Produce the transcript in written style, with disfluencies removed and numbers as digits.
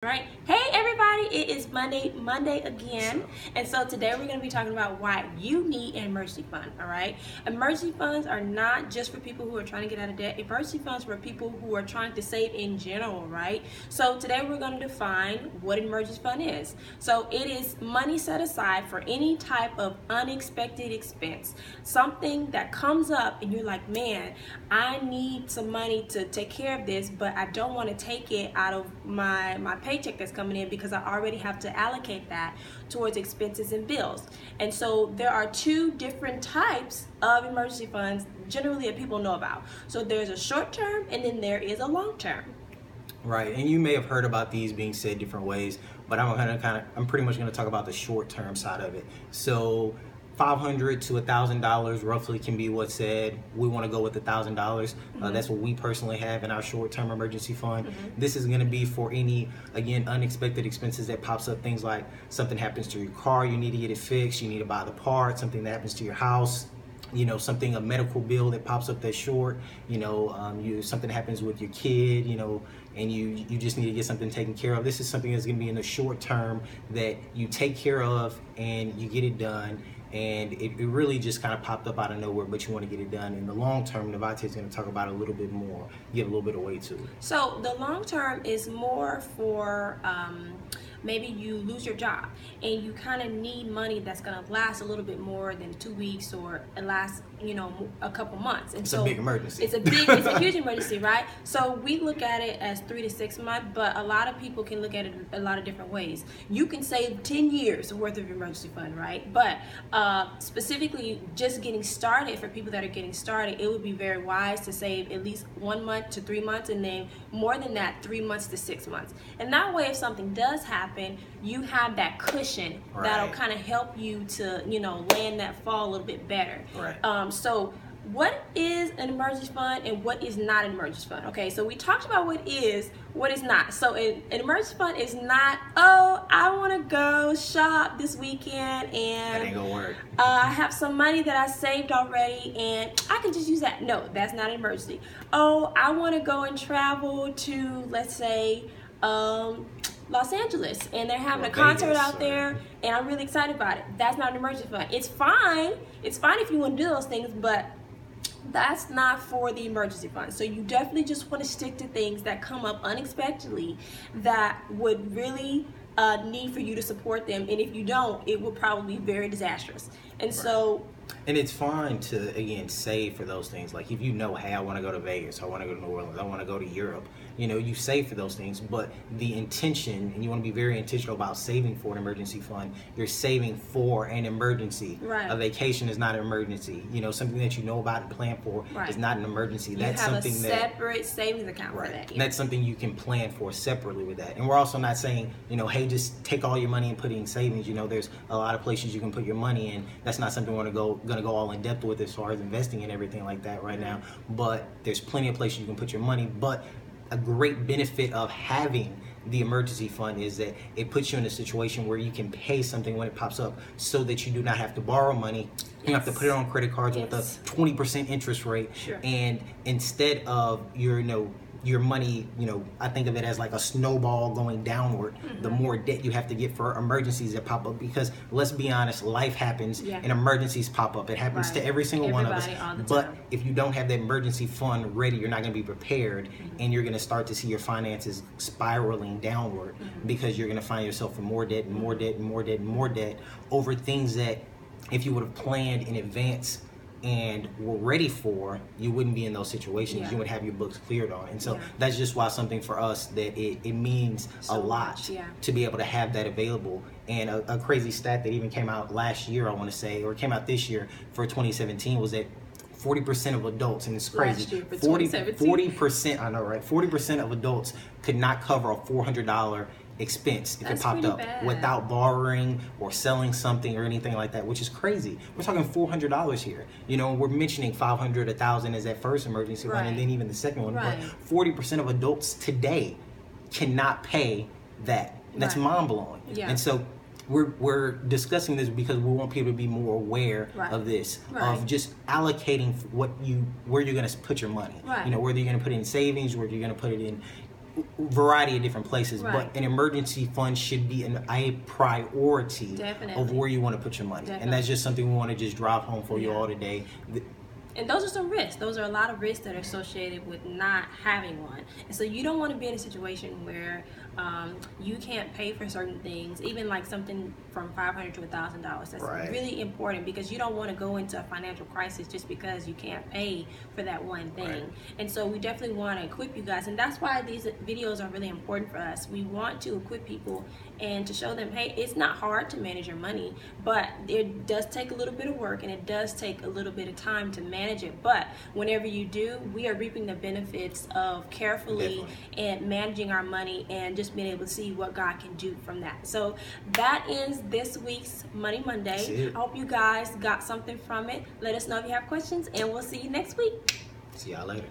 Right. Hey everybody, it is Monday again. And so today we're going to be talking about why you need an emergency fund, all right? Emergency funds are not just for people who are trying to get out of debt. Emergency funds are for people who are trying to save in general, right? So today we're going to define what an emergency fund is. So it is money set aside for any type of unexpected expense. Something that comes up and you're like, man, I need some money to take care of this, but I don't want to take it out of my paycheck that's coming in because I already have to allocate that towards expenses and bills. And so there are two different types of emergency funds generally that people know about. So there's a short term and then there is a long term. Right, and you may have heard about these being said different ways, but I'm pretty much going to talk about the short term side of it. So $500 to $1,000 roughly can be what's said. We want to go with $1,000. That's what we personally have in our short-term emergency fund. This is going to be for any, again, unexpected expenses that pops up. Things like something happens to your car, you need to get it fixed, you need to buy the part, something that happens to your house, a medical bill that pops up that's short, something happens with your kid, and you just need to get something taken care of. This is something that's going to be in the short term that you take care of and you get it done. And it really just kind of popped up out of nowhere, but you want to get it done. In the long term, Navate is going to talk about it a little bit more, give a little bit of weight to it. So the long term is more for maybe you lose your job and you kind of need money that's going to last a little bit more than 2 weeks or last a couple months. And it's so a big emergency. It's a huge emergency, right? So we look at it as 3 to 6 months, but a lot of people can look at it a lot of different ways. You can save 10 years worth of emergency fund, right? But specifically just getting started, for people that are getting started, it would be very wise to save at least 1 month to 3 months, and then more than that, 3 months to 6 months. And that way, if something does happen, you have that cushion that'll kind of help you to land that fall a little bit better. Right. So what is an emergency fund and what is not an emergency fund? Okay, so we talked about what is not. So an emergency fund is not, oh, I want to go shop this weekend and that ain't gonna work. I have some money that I saved already and I can just use that. No, that's not an emergency. Oh, I want to go and travel to, let's say, Los Angeles, and they're having a concert out there, and I'm really excited about it. That's not an emergency fund. It's fine if you want to do those things, but that's not for the emergency fund. So you definitely just want to stick to things that come up unexpectedly that would really need for you to support them, and if you don't, it will probably be very disastrous. And so it's fine to, again, save for those things. Like if hey, I want to go to Vegas, I want to go to New Orleans, I want to go to Europe, you save for those things, but the intention, and you want to be very intentional about saving for an emergency fund. You're saving for an emergency. Right. A vacation is not an emergency. Something that you know about and plan for is not an emergency. That's something a separate savings account for that. That's something you can plan for separately with that. And we're also not saying, hey, just take all your money and put it in savings. There's a lot of places you can put your money in. That's not something we're going to go all in depth with as far as investing and everything like that right now. But there's plenty of places you can put your money. But a great benefit of having the emergency fund is that it puts you in a situation where you can pay something when it pops up, so that you do not have to borrow money. You don't have to put it on credit cards with a 20% interest rate. And instead of your money, I think of it as like a snowball going downward. The more debt you have to get for emergencies that pop up, because let's be honest, life happens and emergencies pop up. It happens to every single one of us. But if you don't have that emergency fund ready, you're not going to be prepared, and you're going to start to see your finances spiraling downward, because you're going to find yourself in more debt and more debt and more debt and more debt over things that, if you would have planned in advance and were ready for, you wouldn't be in those situations. You would have your books cleared on. And so that's just why something for us that it means a lot to be able to have that available. And a crazy stat that even came out last year, I want to say, or came out this year for 2017, was that 40% of adults, and it's crazy, 40%, I know, right? 40% of adults could not cover a $400 expense if it popped up without borrowing or selling something or anything like that, which is crazy. We're talking $400 here. We're mentioning 500, 1,000 as that first emergency fund, and then even the second one. But 40% of adults today cannot pay that. That's mind-blowing. And so we're discussing this because we want people to be more aware of this, of just allocating where you're going to put your money. Whether you're going to put it in savings, whether you're going to put it in variety of different places, Right. but an emergency fund should be a priority Definitely. of where you want to put your money. Definitely. And that's just something we want to just drive home for you Yeah. all today. And those are some risks. Those are a lot of risks that are associated with not having one. And so you don't want to be in a situation where you can't pay for certain things, even like something from $500 to $1,000. That's Right. really important, because you don't want to go into a financial crisis just because you can't pay for that one thing. Right. And so we definitely want to equip you guys. And that's why these videos are really important for us. We want to equip people and to show them, hey, it's not hard to manage your money, but it does take a little bit of work, and it does take a little bit of time to manage it. But whenever you do, we are reaping the benefits of carefully Definitely. and managing our money and just being able to see what God can do from that. So that ends this week's Money That's Monday. it. I hope you guys got something from it. Let us know if you have questions, and we'll see you next week. See y'all later.